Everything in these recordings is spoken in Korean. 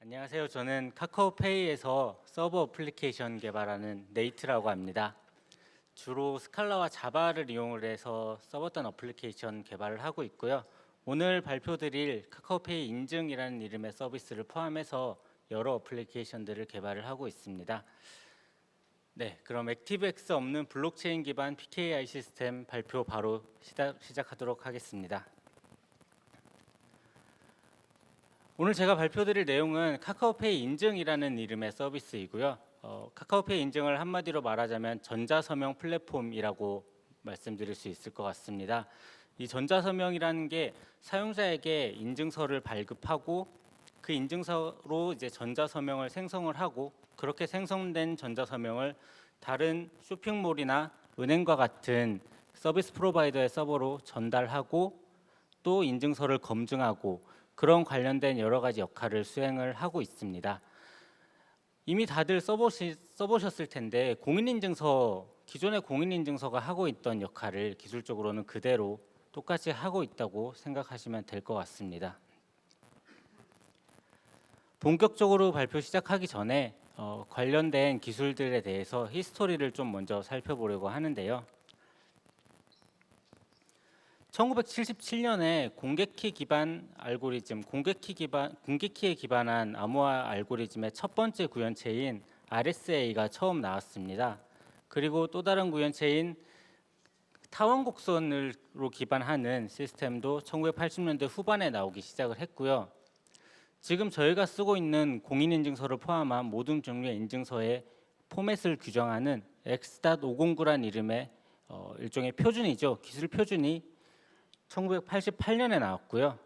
안녕하세요. 저는 카카오페이에서 서버 어플리케이션 개발하는 네이트라고 합니다. 주로 스칼라와 자바를 이용을 해서 서버端 어플리케이션 개발을 하고 있고요. 오늘 발표드릴 카카오페이 인증이라는 이름의 서비스를 포함해서 여러 어플리케이션들을 개발을 하고 있습니다. 네, 그럼 액티브엑스 없는 블록체인 기반 PKI 시스템 발표 바로 시작하도록 하겠습니다. 오늘 제가 발표드릴 내용은 카카오페이 인증이라는 이름의 서비스이고요. 카카오페이 인증을 한마디로 말하자면 전자서명 플랫폼이라고 말씀드릴 수 있을 것 같습니다. 이 전자서명이라는 게 사용자에게 인증서를 발급하고 그 인증서로 이제 전자서명을 생성을 하고 그렇게 생성된 전자서명을 다른 쇼핑몰이나 은행과 같은 서비스 프로바이더의 서버로 전달하고 또 인증서를 검증하고 그런 관련된 여러 가지 역할을 수행을 하고 있습니다. 이미 다들 써보셨을 텐데 공인인증서, 기존의 공인인증서가 하고 있던 역할을 기술적으로는 그대로 똑같이 하고 있다고 생각하시면 될 것 같습니다. 본격적으로 발표 시작하기 전에 관련된 기술들에 대해서 히스토리를 좀 먼저 살펴보려고 하는데요. 1977년에 공개키 기반 알고리즘, 공개키에 기반한 암호화 알고리즘의 첫 번째 구현체인 RSA가 처음 나왔습니다. 그리고 또 다른 구현체인 타원곡선으로 기반하는 시스템도 1980년대 후반에 나오기 시작을 했고요. 지금 저희가 쓰고 있는 공인인증서를 포함한 모든 종류의 인증서의 포맷을 규정하는 X.509란 이름의 일종의 표준이죠. 기술 표준이 1988년에 나왔고요.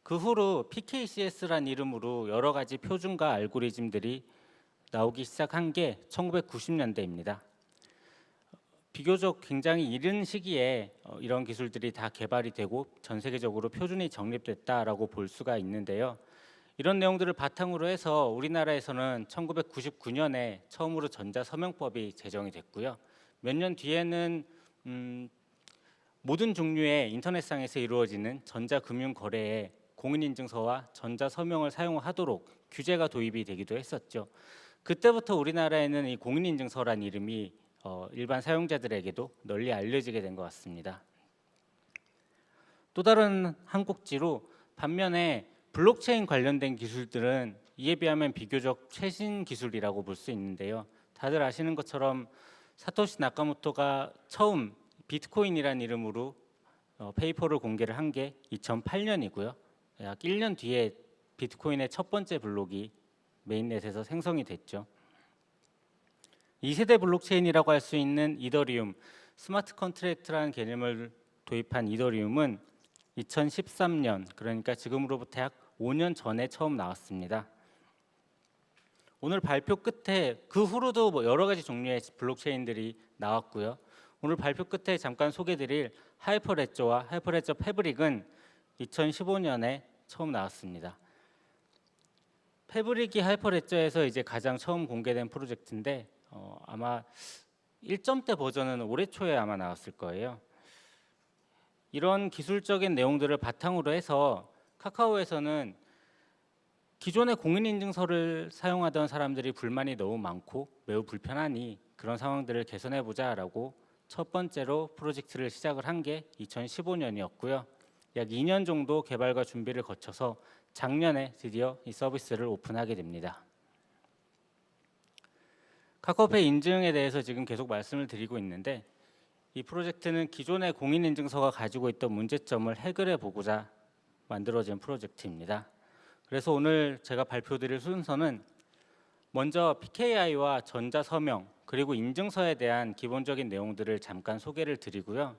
그 후로 PKCS란 이름으로 여러 가지 표준과 알고리즘들이 나오기 시작한 게 1990년대입니다. 비교적 굉장히 이른 시기에 이런 기술들이 다 개발이 되고 전 세계적으로 표준이 정립됐다라고 볼 수가 있는데요. 이런 내용들을 바탕으로 해서 우리나라에서는 1999년에 처음으로 전자서명법이 제정이 됐고요. 몇 년 뒤에는 모든 종류의 인터넷상에서 이루어지는 전자금융거래에 공인인증서와 전자서명을 사용하도록 규제가 도입이 되기도 했었죠. 그때부터 우리나라에는 이 공인인증서란 이름이 일반 사용자들에게도 널리 알려지게 된 것 같습니다. 또 다른 한 꼭지로 반면에 블록체인 관련된 기술들은 이에 비하면 비교적 최신 기술이라고 볼 수 있는데요. 다들 아시는 것처럼 사토시 나카모토가 처음 비트코인이라는 이름으로 페이퍼를 공개를 한 게 2008년이고요. 약 1년 뒤에 비트코인의 첫 번째 블록이 메인넷에서 생성이 됐죠. 2세대 블록체인이라고 할 수 있는 이더리움, 스마트 컨트랙트라는 개념을 도입한 이더리움은 2013년, 그러니까 지금으로부터 약 5년 전에 처음 나왔습니다. 오늘 발표 끝에 그 후로도 여러 가지 종류의 블록체인들이 나왔고요. 오늘 발표 끝에 잠깐 소개드릴 하이퍼레저와 하이퍼레저 패브릭은 2015년에 처음 나왔습니다. 패브릭이 하이퍼레저에서 이제 가장 처음 공개된 프로젝트인데 아마 1점대 버전은 올해 초에 아마 나왔을 거예요. 이런 기술적인 내용들을 바탕으로 해서 카카오에서는 기존의 공인인증서를 사용하던 사람들이 불만이 너무 많고 매우 불편하니 그런 상황들을 개선해보자라고 첫 번째로 프로젝트를 시작을 한 게 2015년이었고요. 약 2년 정도 개발과 준비를 거쳐서 작년에 드디어 이 서비스를 오픈하게 됩니다. 카카오페이 인증에 대해서 지금 계속 말씀을 드리고 있는데 이 프로젝트는 기존의 공인인증서가 가지고 있던 문제점을 해결해 보고자 만들어진 프로젝트입니다. 그래서 오늘 제가 발표드릴 순서는 먼저 PKI와 전자서명 그리고 인증서에 대한 기본적인 내용들을 잠깐 소개를 드리고요.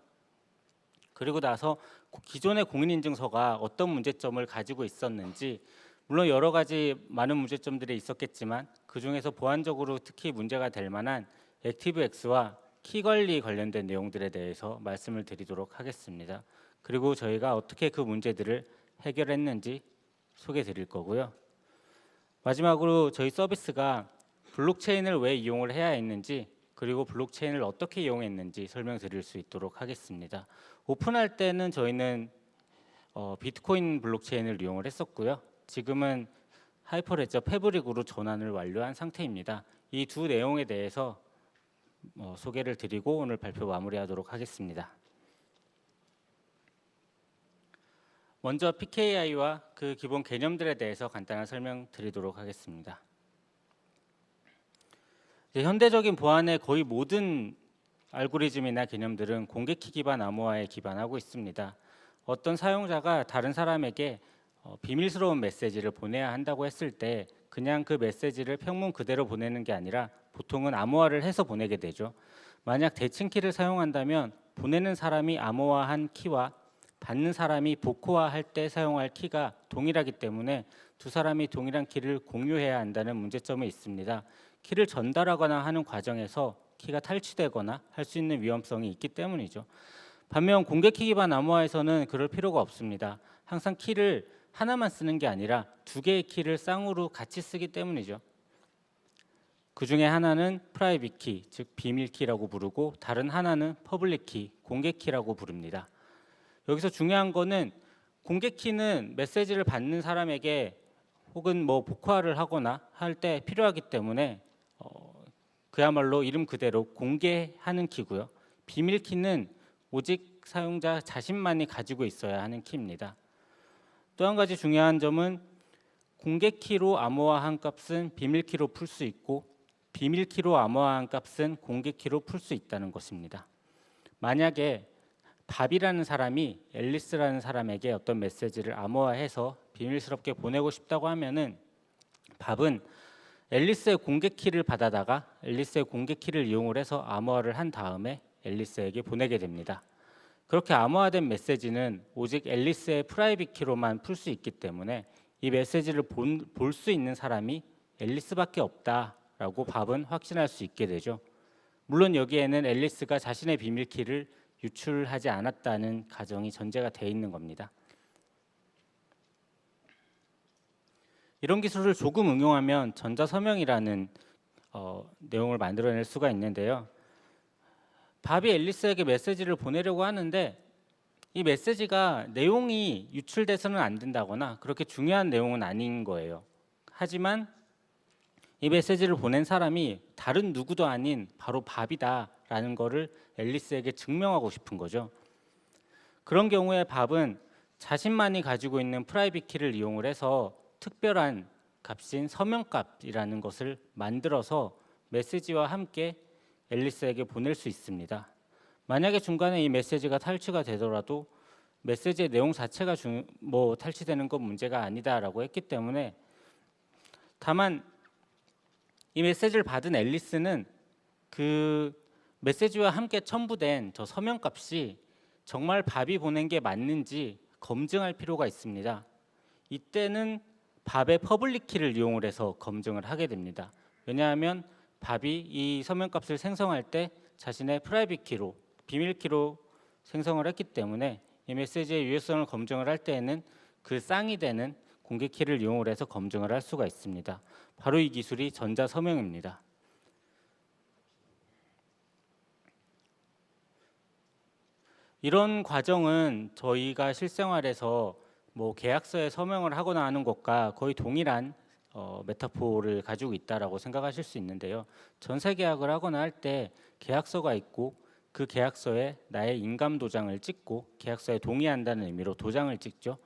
그리고 나서 기존의 공인인증서가 어떤 문제점을 가지고 있었는지, 물론 여러 가지 많은 문제점들이 있었겠지만 그 중에서 보안적으로 특히 문제가 될 만한 액티브엑스와 키 관리 관련된 내용들에 대해서 말씀을 드리도록 하겠습니다. 그리고 저희가 어떻게 그 문제들을 해결했는지 소개해 드릴 거고요. 마지막으로 저희 서비스가 블록체인을 왜 이용을 해야 했는지 그리고 블록체인을 어떻게 이용했는지 설명드릴 수 있도록 하겠습니다. 오픈할 때는 저희는 비트코인 블록체인을 이용을 했었고요. 지금은 하이퍼레저 패브릭으로 전환을 완료한 상태입니다. 이 두 내용에 대해서 소개를 드리고 오늘 발표 마무리하도록 하겠습니다. 먼저 PKI와 그 기본 개념들에 대해서 간단한 설명드리도록 하겠습니다. 현대적인 보안의 거의 모든 알고리즘이나 개념들은 공개키 기반 암호화에 기반하고 있습니다. 어떤 사용자가 다른 사람에게 비밀스러운 메시지를 보내야 한다고 했을 때 그냥 그 메시지를 평문 그대로 보내는 게 아니라 보통은 암호화를 해서 보내게 되죠. 만약 대칭키를 사용한다면 보내는 사람이 암호화한 키와 받는 사람이 복호화할 때 사용할 키가 동일하기 때문에 두 사람이 동일한 키를 공유해야 한다는 문제점이 있습니다. 키를 전달하거나 하는 과정에서 키가 탈취되거나 할 수 있는 위험성이 있기 때문이죠. 반면 공개키 기반 암호화에서는 그럴 필요가 없습니다. 항상 키를 하나만 쓰는 게 아니라 두 개의 키를 쌍으로 같이 쓰기 때문이죠. 그 중에 하나는 프라이빗 키, 즉 비밀 키라고 부르고 다른 하나는 퍼블릭 키, 공개 키라고 부릅니다. 여기서 중요한 거는 공개 키는 메시지를 받는 사람에게 혹은 복화를 하거나 할 때 필요하기 때문에 그야말로 이름 그대로 공개하는 키고요. 비밀 키는 오직 사용자 자신만이 가지고 있어야 하는 키입니다. 또 한 가지 중요한 점은 공개 키로 암호화한 값은 비밀 키로 풀 수 있고 비밀 키로 암호화한 값은 공개 키로 풀 수 있다는 것입니다. 만약에 밥이라는 사람이 앨리스라는 사람에게 어떤 메시지를 암호화해서 비밀스럽게 보내고 싶다고 하면은 밥은 앨리스의 공개 키를 받아다가 앨리스의 공개 키를 이용을 해서 암호화를 한 다음에 앨리스에게 보내게 됩니다. 그렇게 암호화된 메시지는 오직 앨리스의 프라이빗 키로만 풀 수 있기 때문에 이 메시지를 볼 수 있는 사람이 앨리스밖에 없다라고 밥은 확신할 수 있게 되죠. 물론 여기에는 앨리스가 자신의 비밀 키를 유출하지 않았다는 가정이 전제가 돼 있는 겁니다. 이런 기술을 조금 응용하면 전자서명이라는 내용을 만들어낼 수가 있는데요. 밥이 앨리스에게 메시지를 보내려고 하는데 이 메시지가 내용이 유출돼서는 안 된다거나 그렇게 중요한 내용은 아닌 거예요. 하지만 이 메시지를 보낸 사람이 다른 누구도 아닌 바로 밥이다라는 거를 앨리스에게 증명하고 싶은 거죠. 그런 경우에 밥은 자신만이 가지고 있는 프라이빗 키를 이용을 해서 특별한 값인 서명값이라는 것을 만들어서 메시지와 함께 앨리스에게 보낼 수 있습니다. 만약에 중간에 이 메시지가 탈취가 되더라도 메시지의 내용 자체가 탈취되는 건 문제가 아니다라고 했기 때문에 다만 이 메시지를 받은 앨리스는 그 메시지와 함께 첨부된 저 서명값이 정말 밥이 보낸 게 맞는지 검증할 필요가 있습니다. 이때는 밥의 퍼블릭 키를 이용을 해서 검증을 하게 됩니다. 왜냐하면 밥이 이 서명값을 생성할 때 자신의 프라이빗 키로, 비밀 키로 생성을 했기 때문에 이 메시지의 유효성을 검증을 할 때에는 그 쌍이 되는 공개 키를 이용을 해서 검증을 할 수가 있습니다. 바로 이 기술이 전자서명입니다. 이런 과정은 저희가 실생활에서 계약서에 서명을 하거나 하는 것과 거의 동일한 메타포를 가지고 있다라고 생각하실 수 있는데요. 전세 계약을 하거나 할 때 계약서가 있고 그 계약서에 나의 인감 도장을 찍고 계약서에 동의한다는 의미로 도장을 찍죠.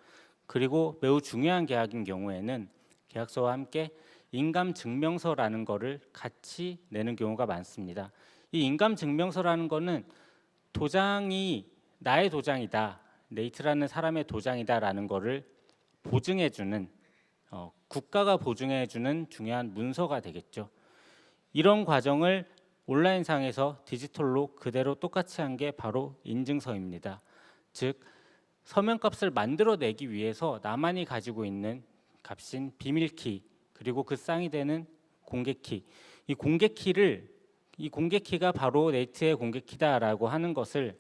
그리고 매우 중요한 계약인 경우에는 계약서와 함께 인감 증명서라는 거를 같이 내는 경우가 많습니다. 이 인감 증명서라는 거는 도장이 나의 도장이다, 네이트라는 사람의 도장이다라는 거를 보증해주는 국가가 보증해주는 중요한 문서가 되겠죠. 이런 과정을 온라인상에서 디지털로 그대로 똑같이 한 게 바로 인증서입니다. 즉 서명값을 만들어내기 위해서 나만이 가지고 있는 값인 비밀키 그리고 그 쌍이 되는 공개키, 이 공개키가 바로 네이트의 공개키다라고 하는 것을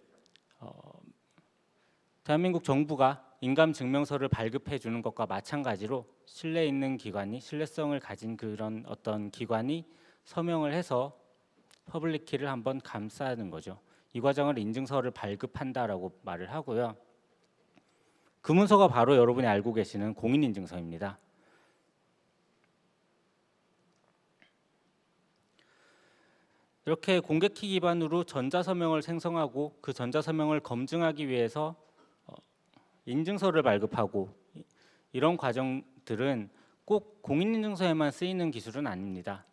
대한민국 정부가 인감증명서를 발급해 주는 것과 마찬가지로 신뢰 있는 기관이 신뢰성을 가진 그런 어떤 기관이 서명을 해서 퍼블릭 키를 한번 감싸는 거죠. 이 과정을 인증서를 발급한다라고 말을 하고요. 그 문서가 바로 여러분이 알고 계시는 공인인증서입니다. 이렇게 공개키 기반으로 전자서명을 생성하고 그 전자서명을 검증하기 위해서 인증서를 발급하고 이런 과정들은 꼭 공인인증서에만 쓰이는 기술은 아닙니다.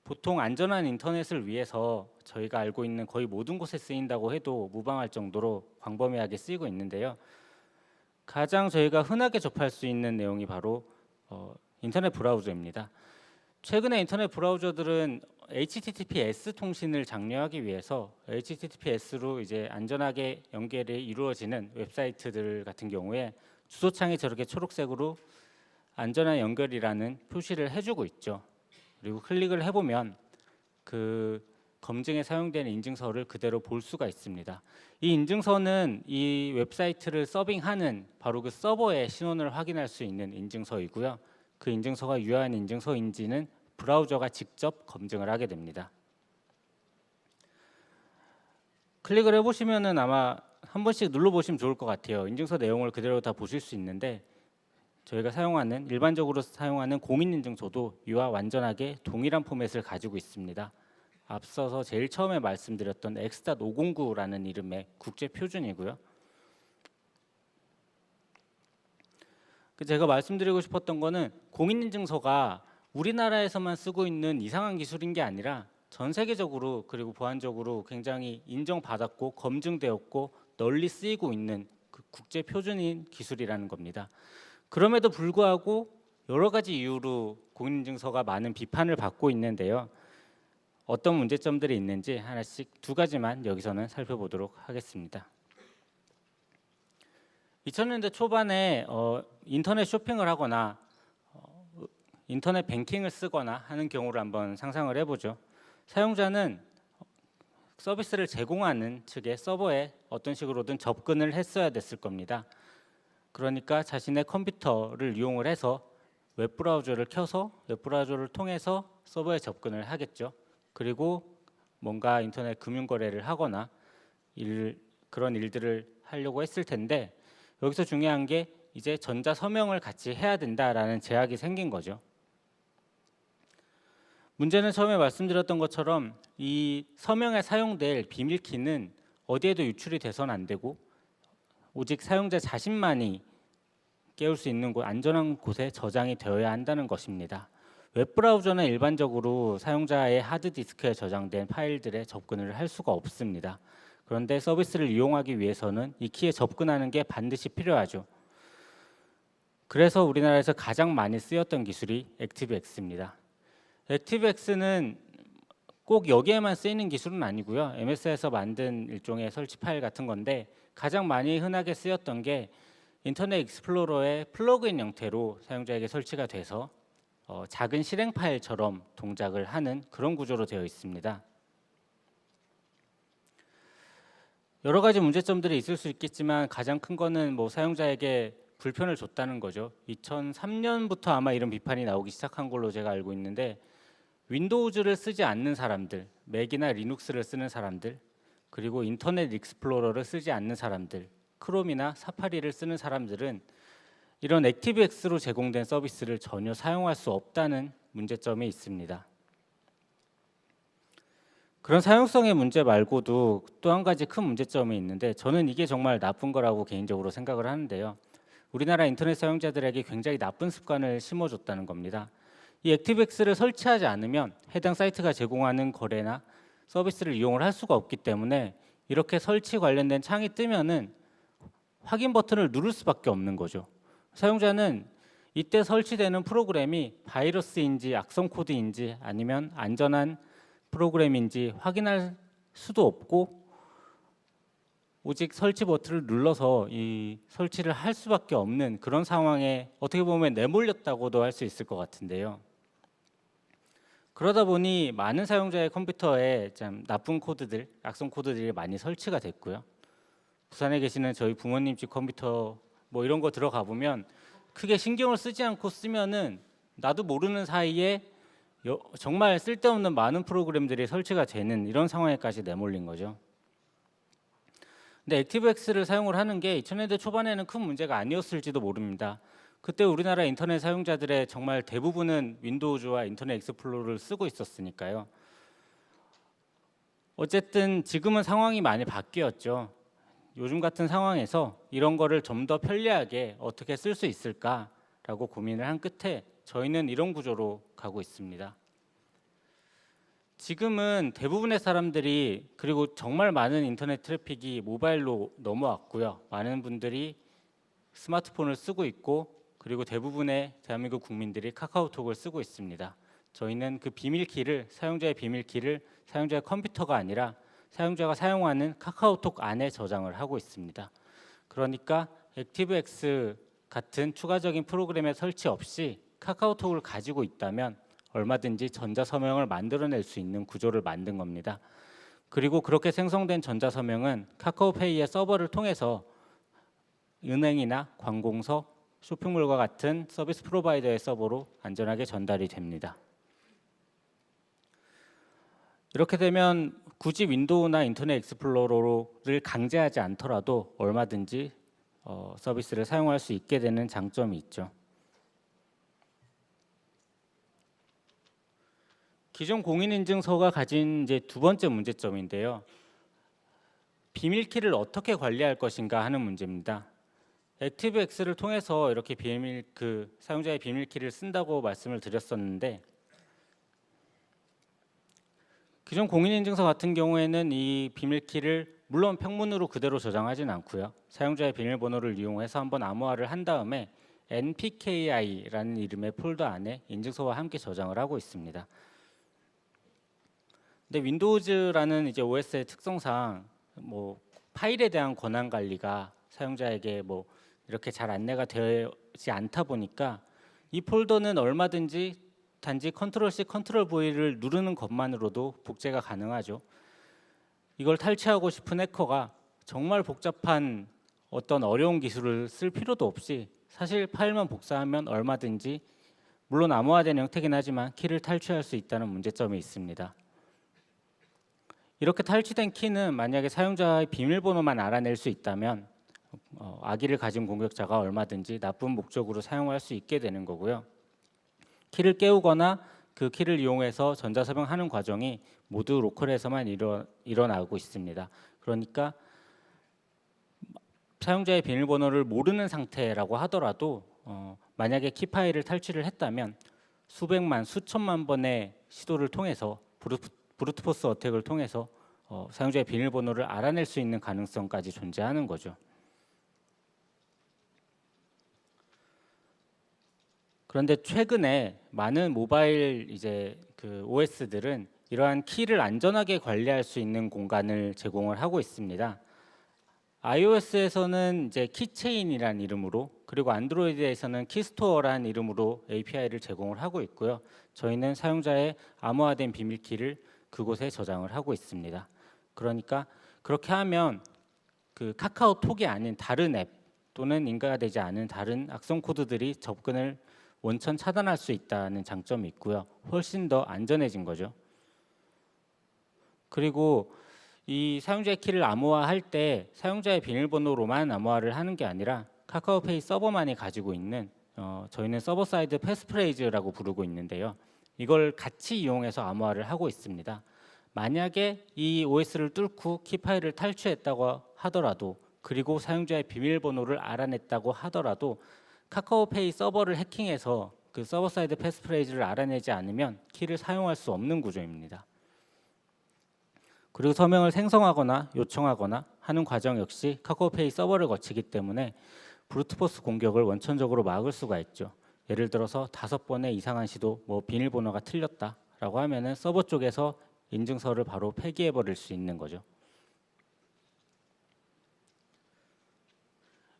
보통 안전한 인터넷을 위해서 저희가 알고 있는 거의 모든 곳에 쓰인다고 해도 무방할 정도로 광범위하게 쓰이고 있는데요. 가장 저희가 흔하게 접할 수 있는 내용이 바로 인터넷 브라우저입니다. 최근에 인터넷 브라우저들은 HTTPS 통신을 장려하기 위해서 HTTPS로 이제 안전하게 연결이 이루어지는 웹사이트들 같은 경우에 주소창이 저렇게 초록색으로 안전한 연결이라는 표시를 해주고 있죠. 그리고 클릭을 해보면 그 검증에 사용되는 인증서를 그대로 볼 수가 있습니다. 이 인증서는 이 웹사이트를 서빙하는 바로 그 서버의 신원을 확인할 수 있는 인증서이고요. 그 인증서가 유효한 인증서인지는 브라우저가 직접 검증을 하게 됩니다. 클릭을 해보시면은 아마 한 번씩 눌러보시면 좋을 것 같아요. 인증서 내용을 그대로 다 보실 수 있는데 저희가 일반적으로 사용하는 공인인증서도 이와 완전하게 동일한 포맷을 가지고 있습니다. 앞서서 제일 처음에 말씀드렸던 X.509라는 이름의 국제 표준이고요. 제가 말씀드리고 싶었던 거는 공인인증서가 우리나라에서만 쓰고 있는 이상한 기술인 게 아니라 전 세계적으로 그리고 보안적으로 굉장히 인정받았고 검증되었고 널리 쓰이고 있는 그 국제 표준인 기술이라는 겁니다. 그럼에도 불구하고 여러 가지 이유로 공인인증서가 많은 비판을 받고 있는데요. 어떤 문제점들이 있는지 하나씩 두 가지만 여기서는 살펴보도록 하겠습니다. 2000년대 초반에 인터넷 쇼핑을 하거나 인터넷 뱅킹을 쓰거나 하는 경우를 한번 상상을 해보죠. 사용자는 서비스를 제공하는 측의 서버에 어떤 식으로든 접근을 했어야 됐을 겁니다. 그러니까 자신의 컴퓨터를 이용을 해서 웹브라우저를 켜서 웹브라우저를 통해서 서버에 접근을 하겠죠. 그리고 뭔가 인터넷 금융거래를 하거나 그런 일들을 하려고 했을 텐데 여기서 중요한 게 이제 전자서명을 같이 해야 된다라는 제약이 생긴 거죠. 문제는 처음에 말씀드렸던 것처럼 이 서명에 사용될 비밀키는 어디에도 유출이 돼서는 안 되고 오직 사용자 자신만이 깨울 수 있는 안전한 곳에 저장이 되어야 한다는 것입니다. 웹브라우저는 일반적으로 사용자의 하드디스크에 저장된 파일들에 접근을 할 수가 없습니다. 그런데 서비스를 이용하기 위해서는 이 키에 접근하는 게 반드시 필요하죠. 그래서 우리나라에서 가장 많이 쓰였던 기술이 액티브엑스입니다. 액티브엑스는 꼭 여기에만 쓰이는 기술은 아니고요. MS에서 만든 일종의 설치 파일 같은 건데 가장 많이 흔하게 쓰였던 게 인터넷 익스플로러의 플러그인 형태로 사용자에게 설치가 돼서 작은 실행 파일처럼 동작을 하는 그런 구조로 되어 있습니다. 여러 가지 문제점들이 있을 수 있겠지만 가장 큰 거는 사용자에게 불편을 줬다는 거죠. 2003년부터 아마 이런 비판이 나오기 시작한 걸로 제가 알고 있는데 윈도우즈를 쓰지 않는 사람들, 맥이나 리눅스를 쓰는 사람들, 그리고 인터넷 익스플로러를 쓰지 않는 사람들, 크롬이나 사파리를 쓰는 사람들은 이런 액티브엑스로 제공된 서비스를 전혀 사용할 수 없다는 문제점이 있습니다. 그런 사용성의 문제 말고도 또 한 가지 큰 문제점이 있는데 저는 이게 정말 나쁜 거라고 개인적으로 생각을 하는데요. 우리나라 인터넷 사용자들에게 굉장히 나쁜 습관을 심어줬다는 겁니다. 이 액티브엑스를 설치하지 않으면 해당 사이트가 제공하는 거래나 서비스를 이용을 할 수가 없기 때문에 이렇게 설치 관련된 창이 뜨면은 확인 버튼을 누를 수밖에 없는 거죠. 사용자는 이때 설치되는 프로그램이 바이러스인지 악성 코드인지 아니면 안전한 프로그램인지 확인할 수도 없고 오직 설치 버튼을 눌러서 이 설치를 할 수밖에 없는 그런 상황에 어떻게 보면 내몰렸다고도 할 수 있을 것 같은데요. 그러다 보니 많은 사용자의 컴퓨터에 참 나쁜 코드들, 악성 코드들이 많이 설치가 됐고요. 부산에 계시는 저희 부모님 집 컴퓨터 이런 거 들어가 보면 크게 신경을 쓰지 않고 쓰면은 나도 모르는 사이에 정말 쓸데없는 많은 프로그램들이 설치가 되는 이런 상황에까지 내몰린 거죠. 근데 액티브엑스를 사용을 하는 게 2000년대 초반에는 큰 문제가 아니었을지도 모릅니다. 그때 우리나라 인터넷 사용자들의 정말 대부분은 윈도우즈와 인터넷 익스플로러를 쓰고 있었으니까요. 어쨌든 지금은 상황이 많이 바뀌었죠. 요즘 같은 상황에서 이런 거를 좀 더 편리하게 어떻게 쓸 수 있을까라고 고민을 한 끝에 저희는 이런 구조로 가고 있습니다. 지금은 대부분의 사람들이, 그리고 정말 많은 인터넷 트래픽이 모바일로 넘어왔고요. 많은 분들이 스마트폰을 쓰고 있고, 그리고 대부분의 대한민국 국민들이 카카오톡을 쓰고 있습니다. 저희는 그 비밀키를, 사용자의 비밀키를 사용자의 컴퓨터가 아니라 사용자가 사용하는 카카오톡 안에 저장을 하고 있습니다. 그러니까 액티브엑스 같은 추가적인 프로그램의 설치 없이 카카오톡을 가지고 있다면 얼마든지 전자서명을 만들어낼 수 있는 구조를 만든 겁니다. 그리고 그렇게 생성된 전자서명은 카카오페이의 서버를 통해서 은행이나 관공서, 쇼핑몰과 같은 서비스 프로바이더의 서버로 안전하게 전달이 됩니다. 이렇게 되면 굳이 윈도우나 인터넷 익스플로러를 강제하지 않더라도 얼마든지 서비스를 사용할 수 있게 되는 장점이 있죠. 기존 공인인증서가 가진 이제 두 번째 문제점인데요. 비밀키를 어떻게 관리할 것인가 하는 문제입니다. 액티브엑스를 통해서 이렇게 사용자의 비밀키를 쓴다고 말씀을 드렸었는데, 기존 공인인증서 같은 경우에는 이 비밀키를 물론 평문으로 그대로 저장하진 않고요. 사용자의 비밀번호를 이용해서 한번 암호화를 한 다음에 npki라는 이름의 폴더 안에 인증서와 함께 저장을 하고 있습니다. 근데 윈도우즈라는 이제 OS의 특성상 파일에 대한 권한 관리가 사용자에게 이렇게 잘 안내가 되지 않다 보니까 이 폴더는 얼마든지 단지 컨트롤 C, 컨트롤 V를 누르는 것만으로도 복제가 가능하죠. 이걸 탈취하고 싶은 해커가 정말 복잡한 어떤 어려운 기술을 쓸 필요도 없이 사실 파일만 복사하면 얼마든지, 물론 암호화된 형태긴 하지만 키를 탈취할 수 있다는 문제점이 있습니다. 이렇게 탈취된 키는 만약에 사용자의 비밀번호만 알아낼 수 있다면 악의를 가진 공격자가 얼마든지 나쁜 목적으로 사용할 수 있게 되는 거고요. 키를 깨우거나 그 키를 이용해서 전자서명하는 과정이 모두 로컬에서만 일어나고 있습니다. 그러니까 사용자의 비밀번호를 모르는 상태라고 하더라도 만약에 키 파일을 탈취를 했다면 수백만, 수천만 번의 시도를 통해서 브루트포스 어택을 통해서 사용자의 비밀번호를 알아낼 수 있는 가능성까지 존재하는 거죠. 그런데 최근에 많은 모바일 OS들은 이러한 키를 안전하게 관리할 수 있는 공간을 제공을 하고 있습니다. iOS에서는 이제 키체인이라는 이름으로, 그리고 안드로이드에서는 키스토어라는 이름으로 API를 제공을 하고 있고요. 저희는 사용자의 암호화된 비밀키를 그곳에 저장을 하고 있습니다. 그러니까 그렇게 하면 그 카카오톡이 아닌 다른 앱 또는 인가가 되지 않은 다른 악성 코드들이 접근을 원천 차단할 수 있다는 장점이 있고요. 훨씬 더 안전해진 거죠. 그리고 이 사용자의 키를 암호화할 때 사용자의 비밀번호로만 암호화를 하는 게 아니라 카카오페이 서버만이 가지고 있는 저희는 서버 사이드 패스프레이즈라고 부르고 있는데요. 이걸 같이 이용해서 암호화를 하고 있습니다. 만약에 이 OS를 뚫고 키 파일을 탈취했다고 하더라도, 그리고 사용자의 비밀번호를 알아냈다고 하더라도 카카오페이 서버를 해킹해서 그 서버 사이드 패스프레이즈를 알아내지 않으면 키를 사용할 수 없는 구조입니다. 그리고 서명을 생성하거나 요청하거나 하는 과정 역시 카카오페이 서버를 거치기 때문에 브루트포스 공격을 원천적으로 막을 수가 있죠. 예를 들어서 5번의 이상한 시도, 비밀번호가 틀렸다라고 하면은 서버 쪽에서 인증서를 바로 폐기해 버릴 수 있는 거죠.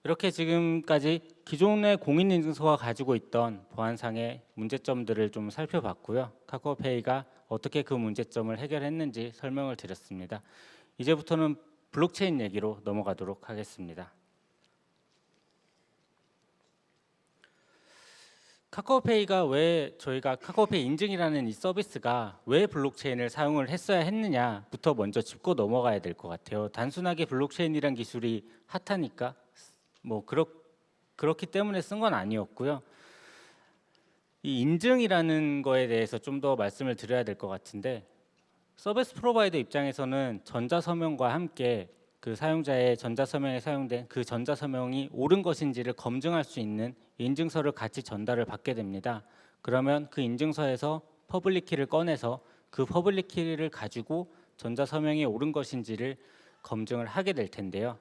이렇게 지금까지 기존의 공인인증서가 가지고 있던 보안상의 문제점들을 좀 살펴봤고요. 카카오페이가 어떻게 그 문제점을 해결했는지 설명을 드렸습니다. 이제부터는 블록체인 얘기로 넘어가도록 하겠습니다. 저희가 카카오페이 인증이라는 이 서비스가 왜 블록체인을 사용을 했어야 했느냐부터 먼저 짚고 넘어가야 될 것 같아요. 단순하게 블록체인이란 기술이 핫하니까 그렇기 때문에 쓴 건 아니었고요. 이 인증이라는 거에 대해서 좀 더 말씀을 드려야 될 것 같은데, 서비스 프로바이더 입장에서는 전자서명과 함께 그 사용자의 전자서명에 사용된 그 전자서명이 옳은 것인지를 검증할 수 있는 인증서를 같이 전달을 받게 됩니다. 그러면 그 인증서에서 퍼블릭 키를 꺼내서 그 퍼블릭 키를 가지고 전자서명이 옳은 것인지를 검증을 하게 될 텐데요.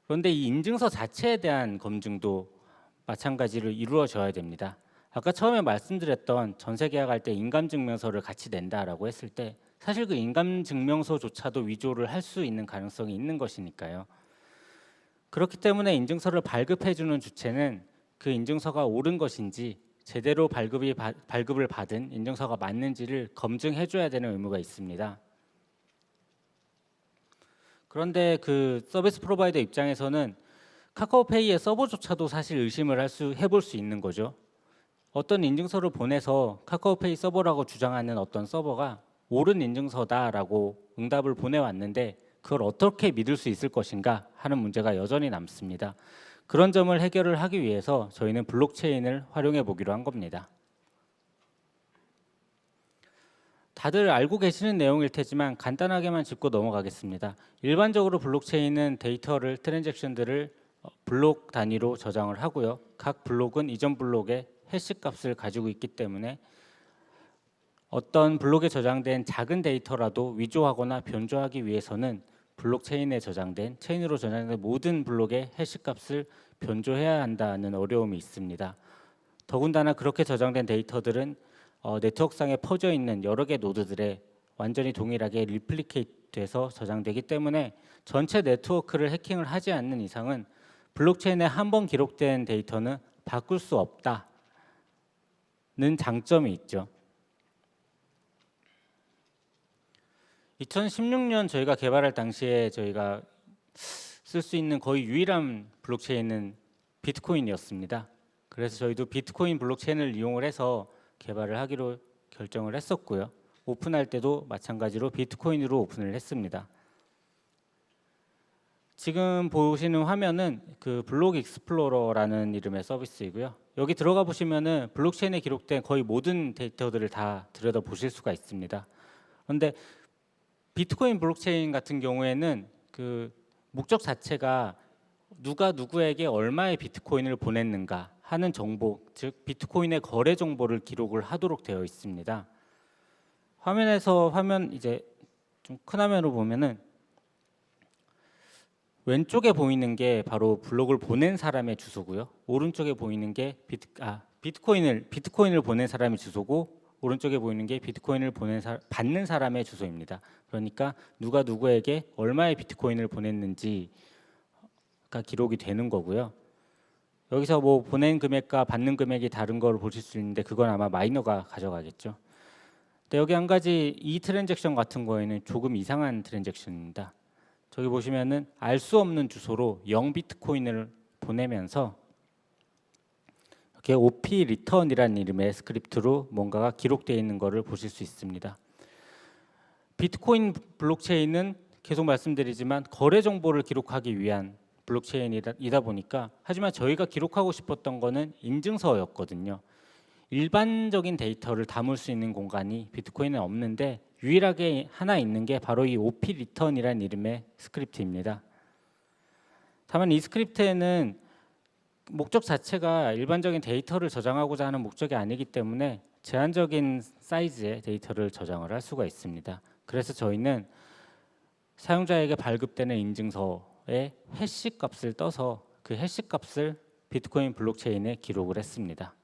그런데 이 인증서 자체에 대한 검증도 마찬가지로 이루어져야 됩니다. 아까 처음에 말씀드렸던 전세 계약할 때 인감증명서를 같이 낸다라고 했을 때 사실 그 인감증명서조차도 위조를 할 수 있는 가능성이 있는 것이니까요. 그렇기 때문에 인증서를 발급해주는 주체는 그 인증서가 옳은 것인지 제대로 발급을 받은 인증서가 맞는지를 검증해줘야 되는 의무가 있습니다. 그런데 그 서비스 프로바이더 입장에서는 카카오페이의 서버조차도 사실 의심을 해볼 수 있는 거죠. 어떤 인증서를 보내서 카카오페이 서버라고 주장하는 어떤 서버가 옳은 인증서다라고 응답을 보내왔는데 그걸 어떻게 믿을 수 있을 것인가 하는 문제가 여전히 남습니다. 그런 점을 해결을 하기 위해서 저희는 블록체인을 활용해 보기로 한 겁니다. 다들 알고 계시는 내용일 테지만 간단하게만 짚고 넘어가겠습니다. 일반적으로 블록체인은 데이터를 트랜잭션들을 블록 단위로 저장을 하고요. 각 블록은 이전 블록의 해시 값을 가지고 있기 때문에 어떤 블록에 저장된 작은 데이터라도 위조하거나 변조하기 위해서는 블록체인에 저장된 체인으로 저장된 모든 블록의 해시 값을 변조해야 한다는 어려움이 있습니다. 더군다나 그렇게 저장된 데이터들은 네트워크상에 퍼져 있는 여러 개 노드들에 완전히 동일하게 리플리케이트돼서 저장되기 때문에 전체 네트워크를 해킹을 하지 않는 이상은 블록체인에 한 번 기록된 데이터는 바꿀 수 없다는 장점이 있죠. 2016년 저희가 개발할 당시에 저희가 쓸 수 있는 거의 유일한 블록체인은 비트코인이었습니다. 그래서 저희도 비트코인 블록체인을 이용을 해서 개발을 하기로 결정을 했었고요. 오픈할 때도 마찬가지로 비트코인으로 오픈을 했습니다. 지금 보시는 화면은 그 블록 익스플로러라는 이름의 서비스이고요. 여기 들어가 보시면은 블록체인에 기록된 거의 모든 데이터들을 다 들여다 보실 수가 있습니다. 그런데 비트코인 블록체인 같은 경우에는 그 목적 자체가 누가 누구에게 얼마의 비트코인을 보냈는가 하는 정보, 즉 비트코인의 거래 정보를 기록을 하도록 되어 있습니다. 화면 이제 좀 큰 화면으로 보면은 왼쪽에 보이는 게 바로 블록을 보낸 사람의 주소고요. 오른쪽에 보이는 게 비트코인을 보낸 사람의 주소고 오른쪽에 보이는 게 비트코인을 받는 사람의 주소입니다. 그러니까 누가 누구에게 얼마의 비트코인을 보냈는지가 기록이 되는 거고요. 여기서 뭐 보낸 금액과 받는 금액이 다른 걸 보실 수 있는데 그건 아마 마이너가 가져가겠죠. 근데 여기 한 가지 이 트랜잭션 같은 거에는 조금 이상한 트랜잭션입니다. 저기 보시면은 알 수 없는 주소로 0비트코인을 보내면서 이렇게 OP return이라는 이름의 스크립트로 뭔가가 기록되어 있는 것을 보실 수 있습니다. 비트코인 블록체인은 계속 말씀드리지만 거래 정보를 기록하기 위한 블록체인이다 보니까 하지만 저희가 기록하고 싶었던 거는 인증서였거든요. 일반적인 데이터를 담을 수 있는 공간이 비트코인은 없는데 유일하게 하나 있는 게 바로 이 OP return이라는 이름의 스크립트입니다. 다만 이 스크립트에는 목적 자체가 일반적인 데이터를 저장하고자 하는 목적이 아니기 때문에 제한적인 사이즈의 데이터를 저장을 할 수가 있습니다. 그래서 저희는 사용자에게 발급되는 인증서에 해시 값을 떠서 그 해시 값을 비트코인 블록체인에 기록을 했습니다.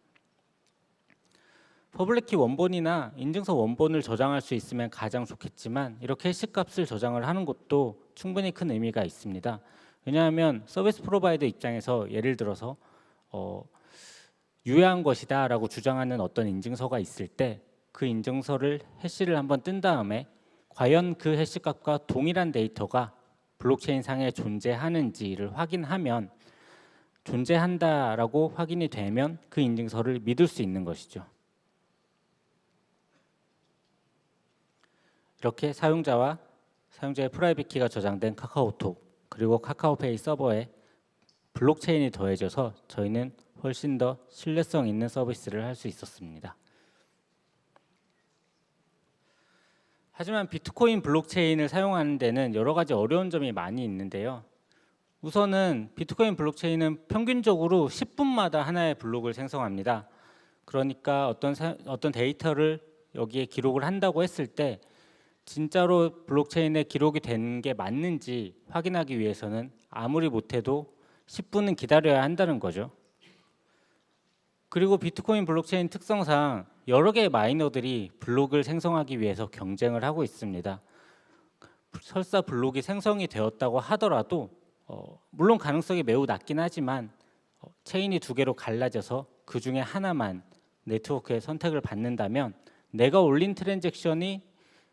퍼블릭키 원본이나 인증서 원본을 저장할 수 있으면 가장 좋겠지만 이렇게 해시 값을 저장을 하는 것도 충분히 큰 의미가 있습니다. 왜냐하면 서비스 프로바이더 입장에서 예를 들어서 유효한 것이다 라고 주장하는 어떤 인증서가 있을 때 그 인증서를 해시를 한번 뜬 다음에 과연 그 해시 값과 동일한 데이터가 블록체인 상에 존재하는지를 확인하면 존재한다라고 확인이 되면 그 인증서를 믿을 수 있는 것이죠. 이렇게 사용자의 프라이빗 키가 저장된 카카오톡 그리고 카카오페이 서버에 블록체인이 더해져서 저희는 훨씬 더 신뢰성 있는 서비스를 할 수 있었습니다. 하지만 비트코인 블록체인을 사용하는 데는 여러 가지 어려운 점이 많이 있는데요. 우선은 비트코인 블록체인은 평균적으로 10분마다 하나의 블록을 생성합니다. 그러니까 어떤 데이터를 여기에 기록을 한다고 했을 때 진짜로 블록체인에 기록이 된 게 맞는지 확인하기 위해서는 아무리 못해도 10분은 기다려야 한다는 거죠. 그리고 비트코인 블록체인 특성상 여러 개의 마이너들이 블록을 생성하기 위해서 경쟁을 하고 있습니다. 설사 블록이 생성이 되었다고 하더라도 물론 가능성이 매우 낮긴 하지만 체인이 두 개로 갈라져서 그 중에 하나만 네트워크의 선택을 받는다면 내가 올린 트랜잭션이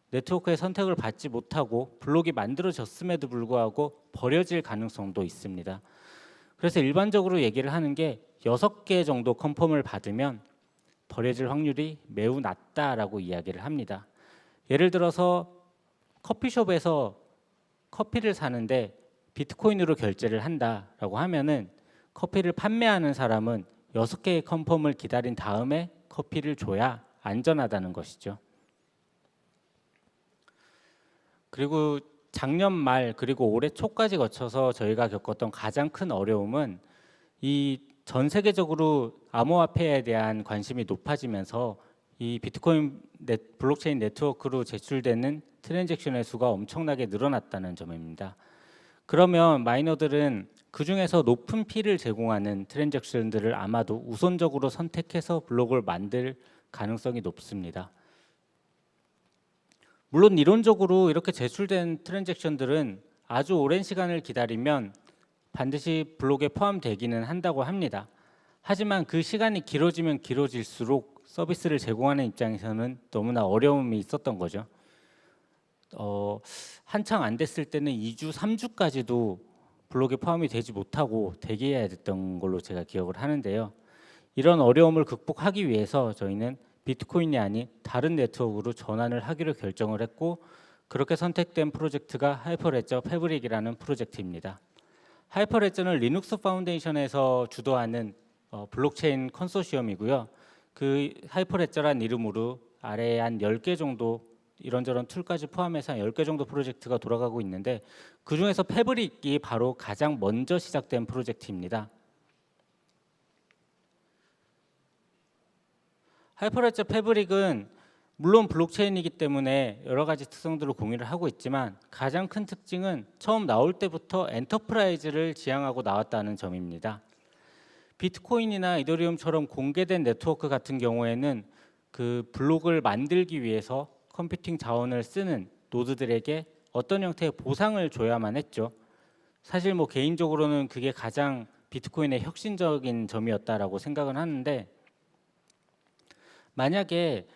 네트워크의 선택을 받지 못하고 블록이 만들어졌음에도 불구하고 버려질 가능성도 있습니다. 그래서 일반적으로 얘기를 하는 게 6개 정도 컨펌을 받으면 버려질 확률이 매우 낮다라고 이야기를 합니다. 예를 들어서 커피숍에서 커피를 사는데 비트코인으로 결제를 한다라고 하면은 커피를 판매하는 사람은 6개의 컨펌을 기다린 다음에 커피를 줘야 안전하다는 것이죠. 그리고 작년 말 그리고 올해 초까지 거쳐서 저희가 겪었던 가장 큰 어려움은 이 전 세계적으로 암호화폐에 대한 관심이 높아지면서 이 비트코인 블록체인 네트워크로 제출되는 트랜잭션의 수가 엄청나게 늘어났다는 점입니다. 그러면 마이너들은 그 중에서 높은 피를 제공하는 트랜잭션들을 아마도 우선적으로 선택해서 블록을 만들 가능성이 높습니다. 물론 이론적으로 이렇게 제출된 트랜잭션들은 아주 오랜 시간을 기다리면 반드시 블록에 포함되기는 한다고 합니다. 하지만 그 시간이 길어지면 길어질수록 서비스를 제공하는 입장에서는 너무나 어려움이 있었던 거죠. 한창 안 됐을 때는 2주, 3주까지도 블록에 포함이 되지 못하고 대기해야 됐던 걸로 제가 기억을 하는데요. 이런 어려움을 극복하기 위해서 저희는 비트코인이 아닌 다른 네트워크로 전환을 하기로 결정을 했고 그렇게 선택된 프로젝트가 하이퍼레저 패브릭이라는 프로젝트입니다. 하이퍼레저는 리눅스 파운데이션에서 주도하는 블록체인 컨소시엄이고요. 그 하이퍼레저란 이름으로 아래에 한 10개 정도 이런저런 툴까지 포함해서 한 10개 정도 프로젝트가 돌아가고 있는데 그중에서 패브릭이 바로 가장 먼저 시작된 프로젝트입니다. 하이퍼레저 패브릭은 물론 블록체인이기 때문에 여러 가지 특성들을 공유를 하고 있지만 가장 큰 특징은 처음 나올 때부터 엔터프라이즈를 지향하고 나왔다는 점입니다. 비트코인이나 이더리움처럼 공개된 네트워크 같은 경우에는 그 블록을 만들기 위해서 컴퓨팅 자원을 쓰는 노드들에게 어떤 형태의 보상을 줘야만 했죠. 사실 뭐 개인적으로는 그게 가장 비트코인의 혁신적인 점이었다라고 생각은 하는데 만약에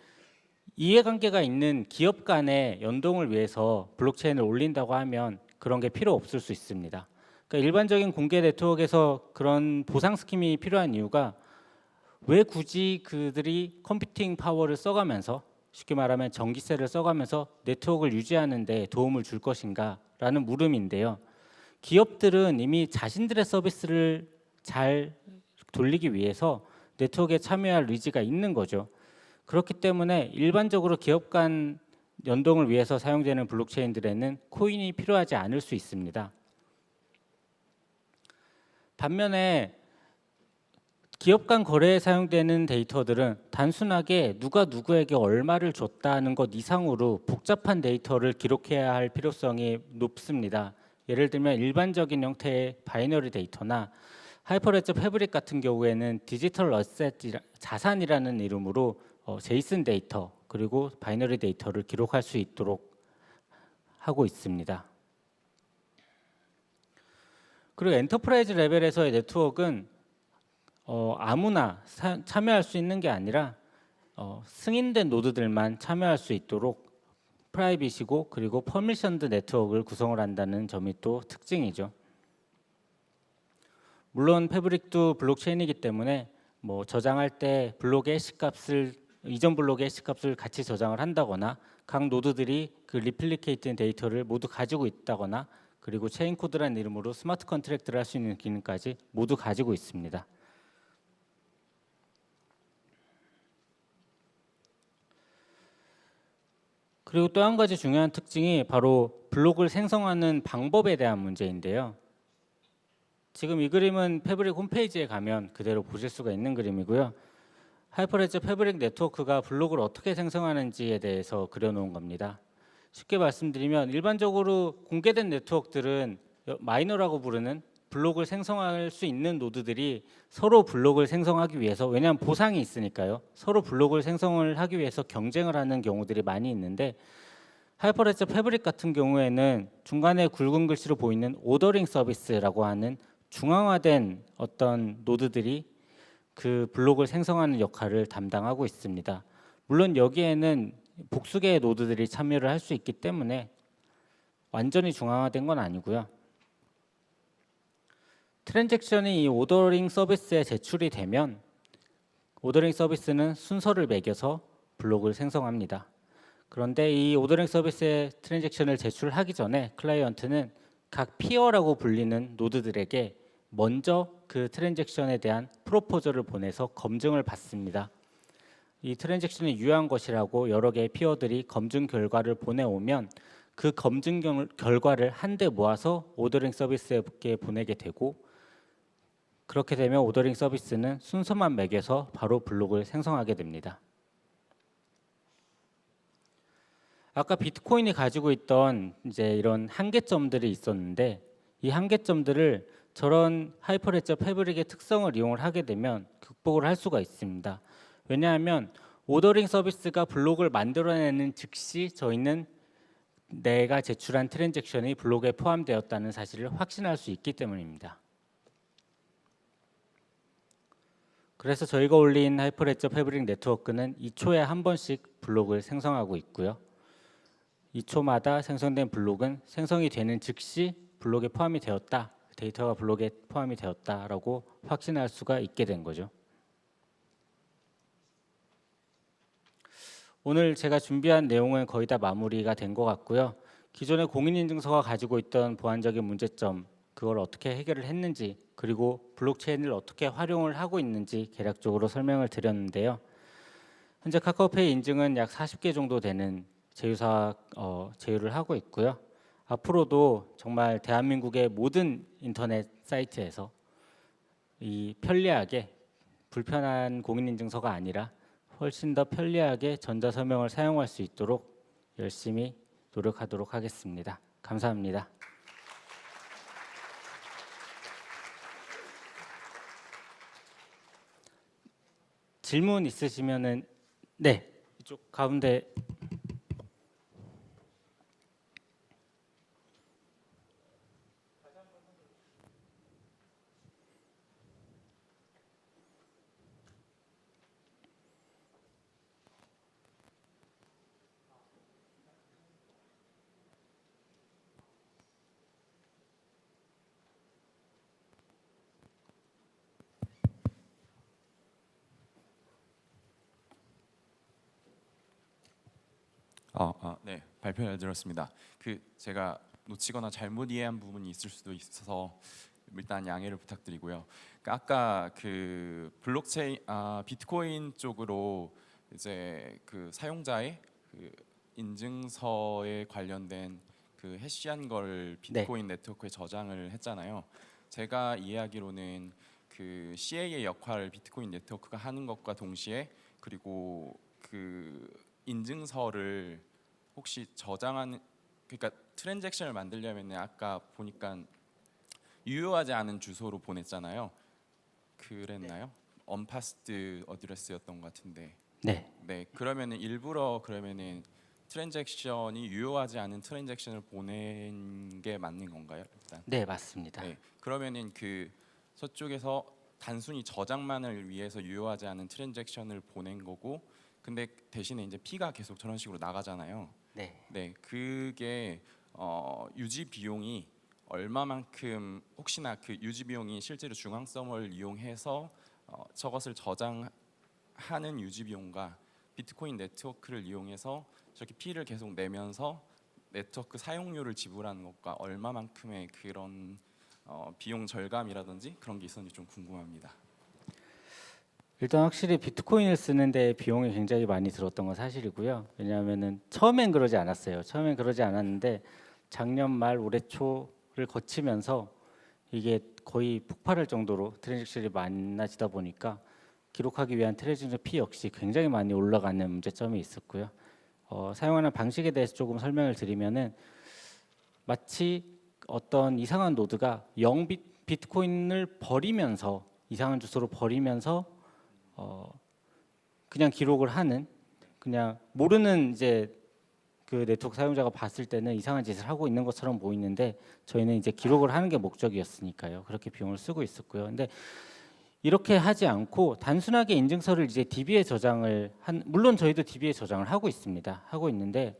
이해관계가 있는 기업 간의 연동을 위해서 블록체인을 올린다고 하면 그런 게 필요 없을 수 있습니다. 그러니까 일반적인 공개 네트워크에서 그런 보상 스킴이 필요한 이유가 왜 굳이 그들이 컴퓨팅 파워를 써가면서 쉽게 말하면 전기세를 써가면서 네트워크를 유지하는 데 도움을 줄 것인가 라는 물음인데요. 기업들은 이미 자신들의 서비스를 잘 돌리기 위해서 네트워크에 참여할 의지가 있는 거죠. 그렇기 때문에 일반적으로 기업 간 연동을 위해서 사용되는 블록체인들에는 코인이 필요하지 않을 수 있습니다. 반면에 기업 간 거래에 사용되는 데이터들은 단순하게 누가 누구에게 얼마를 줬다는 것 이상으로 복잡한 데이터를 기록해야 할 필요성이 높습니다. 예를 들면 일반적인 형태의 바이너리 데이터나 하이퍼레저 패브릭 같은 경우에는 디지털 어셋 자산이라는 이름으로 제이슨 데이터 그리고 바이너리 데이터를 기록할 수 있도록 하고 있습니다. 그리고 엔터프라이즈 레벨에서의 네트워크는 아무나 참여할 수 있는 게 아니라 승인된 노드들만 참여할 수 있도록 프라이빗이고 그리고 퍼미션드 네트워크를 구성을 한다는 점이 또 특징이죠. 물론 패브릭도 블록체인이기 때문에 뭐 저장할 때 블록의 해시값을 이전 블록의 해시값을 같이 저장을 한다거나 각 노드들이 그 리플리케이트된 데이터를 모두 가지고 있다거나 그리고 체인 코드라는 이름으로 스마트 컨트랙트를 할 수 있는 기능까지 모두 가지고 있습니다. 그리고 또 한 가지 중요한 특징이 바로 블록을 생성하는 방법에 대한 문제인데요. 지금 이 그림은 패브릭 홈페이지에 가면 그대로 보실 수가 있는 그림이고요. 하이퍼레저 패브릭 네트워크가 블록을 어떻게 생성하는지에 대해서 그려놓은 겁니다. 쉽게 말씀드리면 일반적으로 공개된 네트워크들은 마이너라고 부르는 블록을 생성할 수 있는 노드들이 서로 블록을 생성하기 위해서, 왜냐하면 보상이 있으니까요, 서로 블록을 생성을 하기 위해서 경쟁을 하는 경우들이 많이 있는데, 하이퍼레저 패브릭 같은 경우에는 중간에 굵은 글씨로 보이는 오더링 서비스라고 하는 중앙화된 어떤 노드들이 그 블록을 생성하는 역할을 담당하고 있습니다. 물론 여기에는 복수개의 노드들이 참여를 할 수 있기 때문에 완전히 중앙화된 건 아니고요. 트랜잭션이 이 오더링 서비스에 제출이 되면 오더링 서비스는 순서를 매겨서 블록을 생성합니다. 그런데 이 오더링 서비스의 트랜잭션을 제출하기 전에 클라이언트는 각 피어라고 불리는 노드들에게 먼저 그 트랜잭션에 대한 프로포저를 보내서 검증을 받습니다. 이 트랜잭션이 유효한 것이라고 여러 개의 피어들이 검증 결과를 보내오면 그 검증 결과를 한데 모아서 오더링 서비스에게 보내게 되고, 그렇게 되면 오더링 서비스는 순서만 매겨서 바로 블록을 생성하게 됩니다. 아까 비트코인이 가지고 있던 이제 이런 한계점들이 있었는데, 이 한계점들을 저런 하이퍼레저 패브릭의 특성을 이용을 하게 되면 극복을 할 수가 있습니다. 왜냐하면 오더링 서비스가 블록을 만들어내는 즉시 저희는 내가 제출한 트랜잭션이 블록에 포함되었다는 사실을 확신할 수 있기 때문입니다. 그래서 저희가 올린 하이퍼레저 패브릭 네트워크는 2초에 한 번씩 블록을 생성하고 있고요. 2초마다 생성된 블록은 생성이 되는 즉시 블록에 포함이 되었다, 데이터가 블록에 포함이 되었다라고 확신할 수가 있게 된 거죠. 오늘 제가 준비한 내용은 거의 다 마무리가 된 것 같고요. 기존의 공인인증서가 가지고 있던 보안적인 문제점, 그걸 어떻게 해결을 했는지, 그리고 블록체인을 어떻게 활용을 하고 있는지 개략적으로 설명을 드렸는데요. 현재 카카오페이 인증은 약 40개 정도 되는 제휴사와 제휴를 하고 있고요. 앞으로도 정말 대한민국의 모든 인터넷 사이트에서 이 편리하게, 불편한 공인인증서가 아니라 훨씬 더 편리하게 전자서명을 사용할 수 있도록 열심히 노력하도록 하겠습니다. 감사합니다. 질문 있으시면은 네, 이쪽 가운데. 네, 발표 잘 들었습니다. 제가 놓치거나 잘못 이해한 부분이 있을 수도 있어서 일단 양해를 부탁드리고요. 아까 블록체인, 비트코인 쪽으로 이제 사용자의 인증서에 관련된 해시한 걸 비트코인 네트워크에 저장을 했잖아요. 제가 이해하기로는 CA의 역할을 비트코인 네트워크가 하는 것과 동시에, 그리고 인증서를 혹시 저장하는, 그러니까 트랜잭션을 만들려면 아까 보니까 유효하지 않은 주소로 보냈잖아요. 그랬나요? 언파스드 어드레스였던 것 같은데. 네. 네. 그러면은 일부러 트랜잭션이 유효하지 않은 트랜잭션을 보낸 게 맞는 건가요? 일단. 네, 맞습니다. 네. 그러면은 서쪽에서 단순히 저장만을 위해서 유효하지 않은 트랜잭션을 보낸 거고, 근데 대신에 이제 피가 계속 저런 식으로 나가잖아요. 네. 네, 그게 유지 비용이 얼마만큼, 혹시나 유지 비용이 실제로 중앙 서버를 이용해서 저것을 저장하는 유지 비용과 비트코인 네트워크를 이용해서 저렇게 피를 계속 내면서 네트워크 사용료를 지불하는 것과 얼마만큼의 그런 비용 절감이라든지 그런 게 있었는지 좀 궁금합니다. 일단 확실히 비트코인을 쓰는데 비용이 굉장히 많이 들었던 건 사실이고요. 왜냐하면은 처음엔 그러지 않았어요. 처음엔 그러지 않았는데 작년 말 올해 초를 거치면서 이게 거의 폭발할 정도로 트랜잭션이 많아지다 보니까 기록하기 위한 트랜잭션 피 역시 굉장히 많이 올라가는 문제점이 있었고요. 사용하는 방식에 대해서 조금 설명을 드리면은 마치 어떤 이상한 노드가 0비트코인을 버리면서 이상한 주소로 버리면서 그냥 기록을 하는, 그냥 모르는 이제 그 네트워크 사용자가 봤을 때는 이상한 짓을 하고 있는 것처럼 보이는데 저희는 이제 기록을 하는 게 목적이었으니까요. 그렇게 비용을 쓰고 있었고요. 근데 이렇게 하지 않고 단순하게 인증서를 이제 DB에 저장을 물론 저희도 DB에 저장을 하고 있습니다. 하고 있는데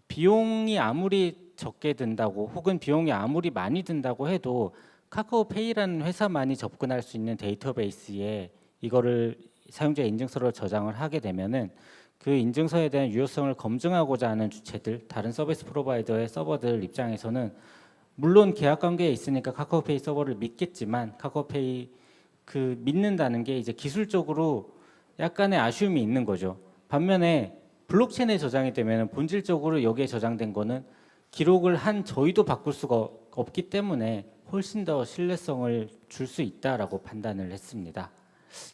비용이 아무리 적게 든다고 혹은 비용이 아무리 많이 든다고 해도 카카오페이라는 회사만이 접근할 수 있는 데이터베이스에 이거를 사용자 인증서로 저장을 하게 되면은 그 인증서에 대한 유효성을 검증하고자 하는 주체들, 다른 서비스 프로바이더의 서버들 입장에서는 물론 계약 관계에 있으니까 카카오페이 서버를 믿겠지만 카카오페이 그 믿는다는 게 이제 기술적으로 약간의 아쉬움이 있는 거죠. 반면에 블록체인에 저장이 되면 본질적으로 여기에 저장된 거는 기록을 한 저희도 바꿀 수가 없기 때문에 훨씬 더 신뢰성을 줄 수 있다라고 판단을 했습니다.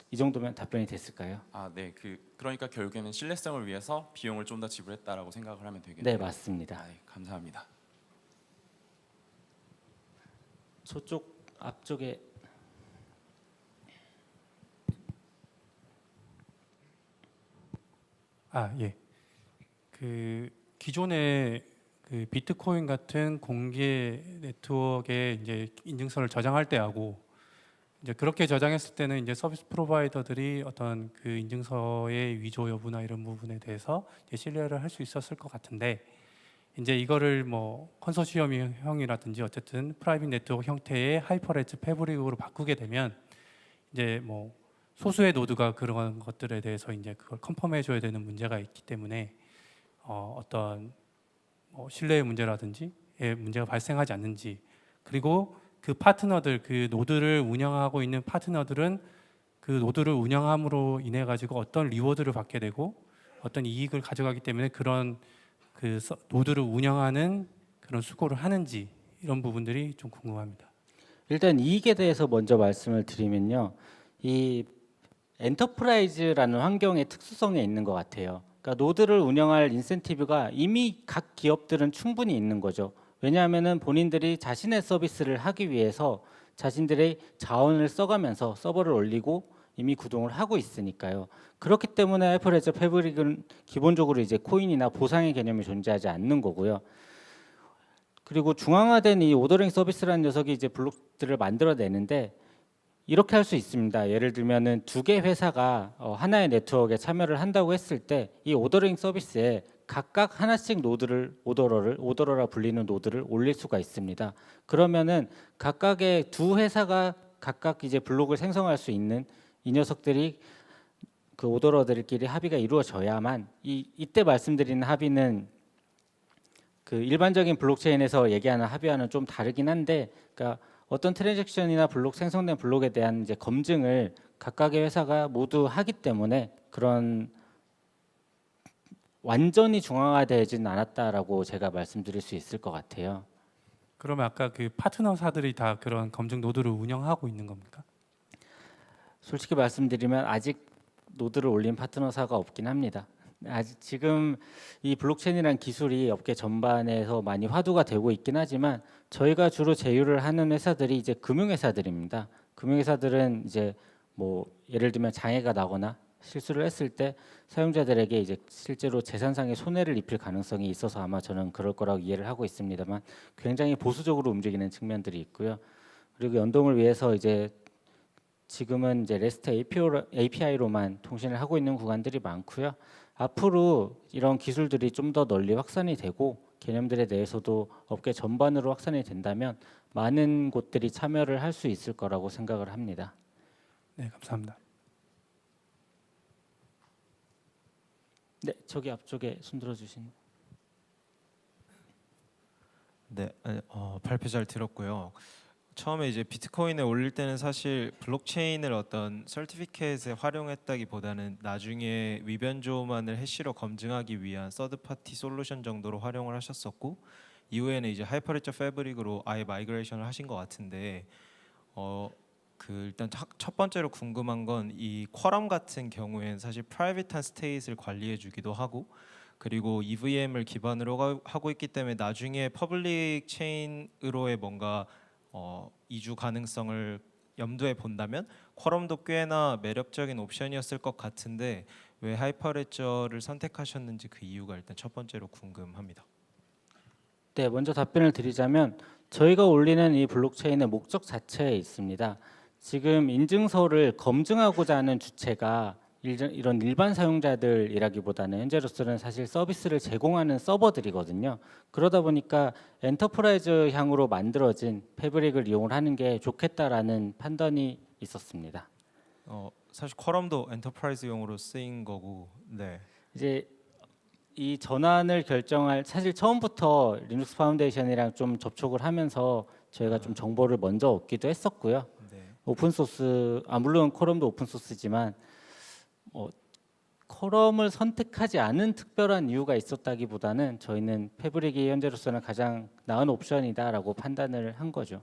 이 정도면 답변이 됐을까요? 네. 그러니까 결국에는 신뢰성을 위해서 비용을 좀 더 지불했다라고 생각을 하면 되겠네요. 네, 맞습니다. 네, 감사합니다. 저쪽 앞쪽에 예. 그 기존의 그 비트코인 같은 공개 네트워크에 이제 인증서를 저장할 때하고 이제 그렇게 저장했을 때는 이제 서비스 프로바이더들이 어떤 그 인증서의 위조 여부나 이런 부분에 대해서 이제 신뢰를 할 수 있었을 것 같은데 이제 이거를 뭐 컨소시엄형이라든지 어쨌든 프라이빗 네트워크 형태의 하이퍼레즈 패브릭으로 바꾸게 되면 이제 뭐 소수의 노드가 그런 것들에 대해서 이제 그걸 컨펌해줘야 되는 문제가 있기 때문에 어떤 신뢰의 문제라든지 문제가 발생하지 않는지, 그리고 그 파트너들, 그 노드를 운영하고 있는 파트너들은 그 노드를 운영함으로 인해 가지고 어떤 리워드를 받게 되고 어떤 이익을 가져가기 때문에 그런 그 노드를 운영하는 그런 수고를 하는지, 이런 부분들이 좀 궁금합니다. 일단 이익에 대해서 먼저 말씀을 드리면요. 이 엔터프라이즈라는 환경의 특수성에 있는 것 같아요. 그러니까 노드를 운영할 인센티브가 이미 각 기업들은 충분히 있는 거죠. 왜냐하면은 본인들이 자신의 서비스를 하기 위해서 자신들의 자원을 써가면서 서버를 올리고 이미 구동을 하고 있으니까요. 그렇기 때문에 하이퍼레저 패브릭은 기본적으로 이제 코인이나 보상의 개념이 존재하지 않는 거고요. 그리고 중앙화된 이 오더링 서비스라는 녀석이 이제 블록들을 만들어내는데 이렇게 할 수 있습니다. 예를 들면은 두 개 회사가 하나의 네트워크에 참여를 한다고 했을 때 이 오더링 서비스에 각각 하나씩 오더러라 불리는 노드를 올릴 수가 있습니다. 그러면은 각각의 두 회사가 각각 이제 블록을 생성할 수 있는 이 녀석들이 그 오더러들끼리 합의가 이루어져야만 이때 말씀드리는 합의는 그 일반적인 블록체인에서 얘기하는 합의와는 좀 다르긴 한데, 그러니까 어떤 트랜잭션이나 생성된 블록에 대한 이제 검증을 각각의 회사가 모두 하기 때문에 그런 완전히 중앙화되지는 않았다라고 제가 말씀드릴 수 있을 것 같아요. 그러면 아까 그 파트너사들이 다 그런 검증 노드를 운영하고 있는 겁니까? 솔직히 말씀드리면 아직 노드를 올린 파트너사가 없긴 합니다. 아직 지금 이 블록체인이라는 기술이 업계 전반에서 많이 화두가 되고 있긴 하지만 저희가 주로 제휴를 하는 회사들이 이제 금융회사들입니다. 금융회사들은 이제 뭐 예를 들면 장애가 나거나 실수를 했을 때 사용자들에게 이제 실제로 재산상의 손해를 입힐 가능성이 있어서 아마 저는 그럴 거라고 이해를 하고 있습니다만 굉장히 보수적으로 움직이는 측면들이 있고요. 그리고 연동을 위해서 이제 지금은 이제 REST API로만 통신을 하고 있는 구간들이 많고요. 앞으로 이런 기술들이 좀 더 널리 확산이 되고 개념들에 대해서도 업계 전반으로 확산이 된다면 많은 곳들이 참여를 할 수 있을 거라고 생각을 합니다. 네, 감사합니다. 네, 저기 앞쪽에 손 들어주신. 네, 발표 잘 들었고요. 처음에 이제 비트코인에 올릴 때는 사실 블록체인을 어떤 서티피케이트에 활용했다기보다는 나중에 위변조만을 해시로 검증하기 위한 서드 파티 솔루션 정도로 활용을 하셨었고, 이후에는 이제 하이퍼레저 패브릭으로 아예 마이그레이션을 하신 것 같은데, 그 일단 첫 번째로 궁금한 건 이 쿼럼 같은 경우에는 사실 프라이빗한 스테이트를 관리해 주기도 하고, 그리고 EVM을 기반으로 하고 있기 때문에 나중에 퍼블릭 체인으로의 뭔가 이주 가능성을 염두에 본다면 쿼럼도 꽤나 매력적인 옵션이었을 것 같은데, 왜 하이퍼레저를 선택하셨는지 그 이유가 일단 첫 번째로 궁금합니다. 네, 먼저 답변을 드리자면 저희가 올리는 이 블록체인의 목적 자체에 있습니다. 지금 인증서를 검증하고자 하는 주체가 이런 일반 사용자들이라기보다는 현재로서는 사실 서비스를 제공하는 서버들이거든요. 그러다 보니까 엔터프라이즈 향으로 만들어진 패브릭을 이용을 하는 게 좋겠다라는 판단이 있었습니다. 사실 쿼럼도 엔터프라이즈용으로 쓰인 거고, 네. 이제 이 전환을 결정할 사실 처음부터 리눅스 파운데이션이랑 좀 접촉을 하면서 저희가 좀 정보를 먼저 얻기도 했었고요. 네. 오픈 소스, 물론 쿼럼도 오픈 소스지만 쿼럼을 선택하지 않은 특별한 이유가 있었다기보다는 저희는 패브릭이 현재로서는 가장 나은 옵션이다라고 판단을 한 거죠.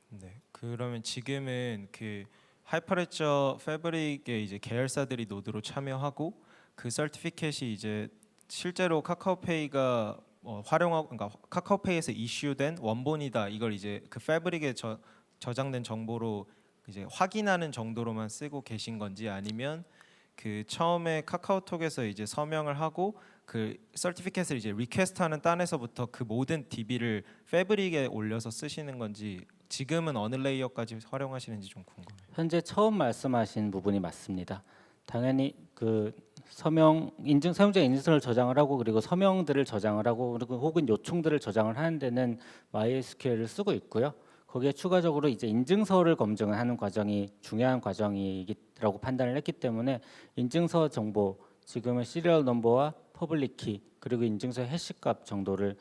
네. 그러면 지금은 그 하이퍼레저 패브릭의 이제 계열사들이 노드로 참여하고, 그 서티피켓이 이제 실제로 카카오페이가 활용하고, 그러니까 카카오페이에서 이슈된 원본이다, 이걸 이제 그 패브릭에 저장된 정보로 이제 확인하는 정도로만 쓰고 계신 건지, 아니면 그 처음에 카카오톡에서 이제 서명을 하고 그 서티피켓을 이제 리퀘스트하는 딴에서부터 그 모든 DB를 패브릭에 올려서 쓰시는 건지, 지금은 어느 레이어까지 활용하시는지 좀 궁금해요. 현재 처음 말씀하신 부분이 맞습니다. 당연히 그 사용자 인증서를 저장을 하고, 그리고 서명들을 저장을 하고, 그리고 혹은 요청들을 저장을 하는 데는 MySQL을 쓰고 있고요. 거기에 추가적으로 이제 인증서를 검증을 하는 과정이 중요한 과정이라고 판단을 했기 때문에 인증서 정보, 지금은 시리얼 넘버와 퍼블릭 키, 그리고 인증서 해시값 정도를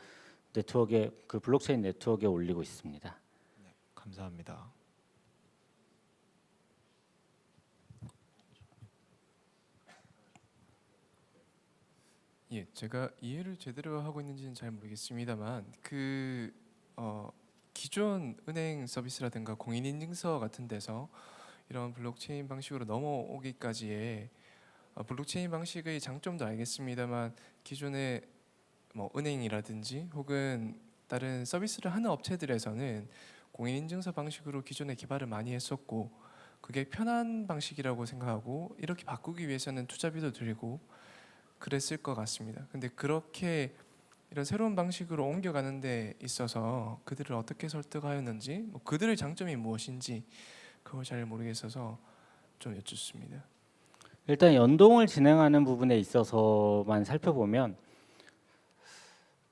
네트워크에, 그 블록체인 네트워크에 올리고 있습니다. 감사합니다. 예, 제가 이해를 제대로 하고 있는지는 잘 모르겠습니다만 기존 은행 서비스라든가 공인인증서 같은 데서 이런 블록체인 방식으로 넘어오기까지의 블록체인 방식의 장점도 알겠습니다만, 기존의 뭐 은행이라든지 혹은 다른 서비스를 하는 업체들에서는 공인인증서 방식으로 기존에 개발을 많이 했었고, 그게 편한 방식이라고 생각하고 이렇게 바꾸기 위해서는 투자비도 들고 그랬을 것 같습니다. 근데 그렇게 이런 새로운 방식으로 옮겨가는 데 있어서 그들을 어떻게 설득하였는지, 뭐 그들의 장점이 무엇인지 그걸 잘 모르겠어서 좀 여쭙습니다. 일단 연동을 진행하는 부분에 있어서만 살펴보면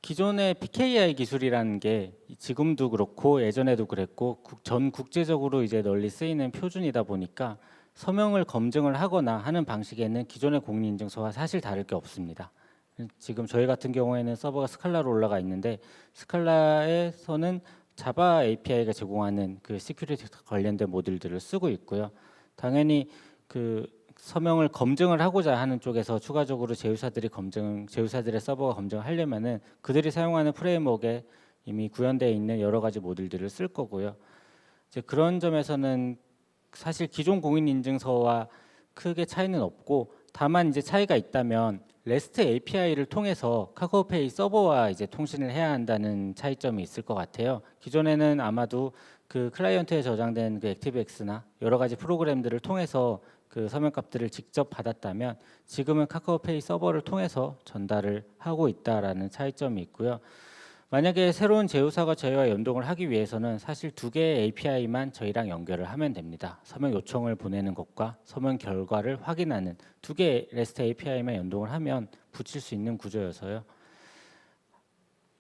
기존의 PKI 기술이라는 게 지금도 그렇고 예전에도 그랬고 전 국제적으로 이제 널리 쓰이는 표준이다 보니까 서명을 검증을 하거나 하는 방식에는 기존의 공인인증서와 사실 다를 게 없습니다. 지금 저희 같은 경우에는 서버가 스칼라로 올라가 있는데, 스칼라에서는 자바 API가 제공하는 그 시큐리티 관련된 모듈들을 쓰고 있고요. 당연히 그 서명을 검증을 하고자 하는 쪽에서 추가적으로 제휴사들의 서버가 검증을 하려면은 그들이 사용하는 프레임워크에 이미 구현되어 있는 여러 가지 모듈들을 쓸 거고요. 이제 그런 점에서는 사실 기존 공인인증서와 크게 차이는 없고, 다만 이제 차이가 있다면 REST API를 통해서 카카오페이 서버와 이제 통신을 해야 한다는 차이점이 있을 것 같아요. 기존에는 아마도 그 클라이언트에 저장된 그 액티브엑스나 여러 가지 프로그램들을 통해서 그 서명값들을 직접 받았다면, 지금은 카카오페이 서버를 통해서 전달을 하고 있다라는 차이점이 있고요. 만약에 새로운 제휴사가 저희와 연동을 하기 위해서는 사실 두 개의 API만 저희랑 연결을 하면 됩니다. 서명 요청을 보내는 것과 서명 결과를 확인하는 두 개의 REST API만 연동을 하면 붙일 수 있는 구조여서요.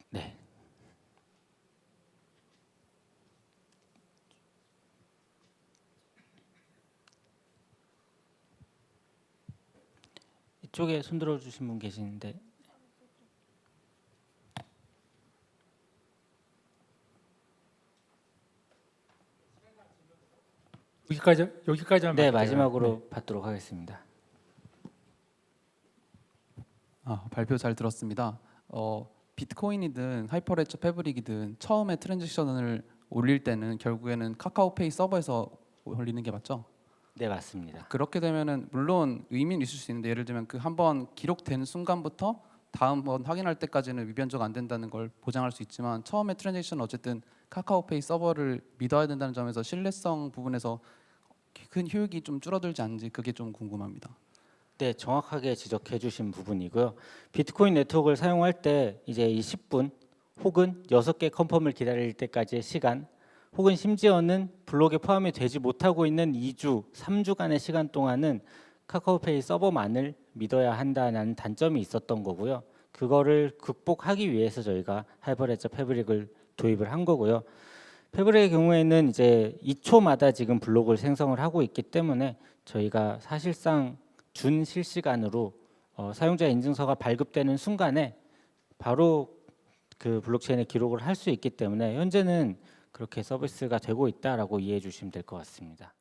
네. 이쪽에 손들어 주신 분 계시는데. 여기까지만 네, 받을게요. 마지막으로 받도록 하겠습니다. 발표 잘 들었습니다. 비트코인이든 하이퍼레저 패브릭이든 처음에 트랜잭션을 올릴 때는 결국에는 카카오페이 서버에서 올리는 게 맞죠? 네, 맞습니다. 그렇게 되면은 물론 의미는 있을 수 있는데 예를 들면 그 한번 기록된 순간부터 다음번 확인할 때까지는 위변조가 안 된다는 걸 보장할 수 있지만 처음에 트랜잭션은 어쨌든 카카오페이 서버를 믿어야 된다는 점에서 신뢰성 부분에서 큰 효율이 좀 줄어들지 않는지 그게 좀 궁금합니다. 네, 정확하게 지적해 주신 부분이고요. 비트코인 네트워크를 사용할 때 이제 이 10분 혹은 6개 컨펌을 기다릴 때까지의 시간 혹은 심지어는 블록에 포함이 되지 못하고 있는 2주, 3주간의 시간 동안은 카카오페이 서버만을 믿어야 한다는 단점이 있었던 거고요. 그거를 극복하기 위해서 저희가 하이퍼레저 패브릭을 도입을 한 거고요. 패브릭의 경우에는 이제 2초마다 지금 블록을 생성을 하고 있기 때문에 저희가 사실상 준 실시간으로 사용자 인증서가 발급되는 순간에 바로 그 블록체인에 기록을 할 수 있기 때문에 현재는 그렇게 서비스가 되고 있다라고 이해해 주시면 될 것 같습니다.